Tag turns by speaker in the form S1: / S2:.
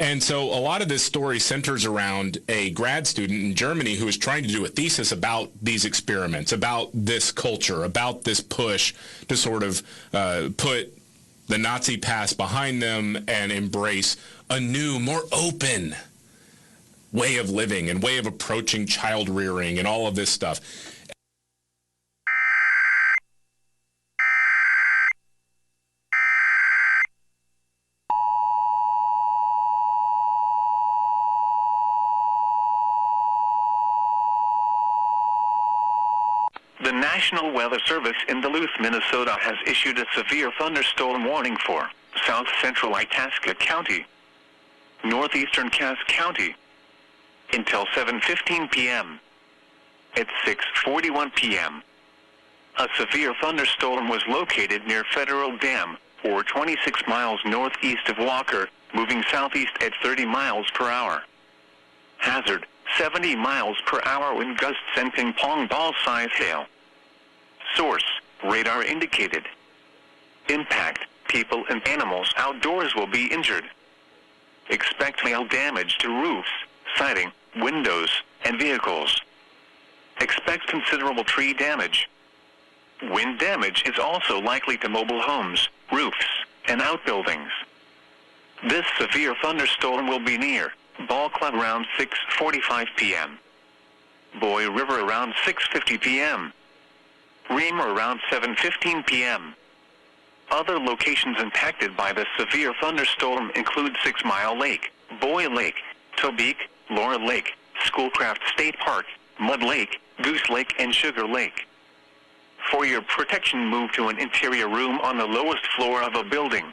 S1: And so a lot of this story centers around a grad student in Germany who is trying to do a thesis about these experiments, about this culture, about this push to sort of put the Nazi past behind them and embrace a new, more open way of living and way of approaching child rearing and all of this stuff.
S2: The National Weather Service in Duluth, Minnesota has issued a severe thunderstorm warning for south central Itasca County, northeastern Cass County, until 7:15 p.m. At 6:41 p.m., a severe thunderstorm was located near Federal Dam, or 26 miles northeast of Walker, moving southeast at 30 miles per hour. Hazard, 70 miles per hour wind gusts and ping pong ball size hail. Source, radar indicated. Impact, people and animals outdoors will be injured. Expect hail damage to roofs, siding, windows, and vehicles. Expect considerable tree damage. Wind damage is also likely to mobile homes, roofs, and outbuildings. This severe thunderstorm will be near Ball Club around 6:45 p.m. Boy River around 6:50 p.m. Reamer around 7:15 p.m. Other locations impacted by the severe thunderstorm include 6 Mile Lake, Boy Lake, Tobique, Laura Lake, Schoolcraft State Park, Mud Lake, Goose Lake, and Sugar Lake. For your protection, move to an interior room on the lowest floor of a building.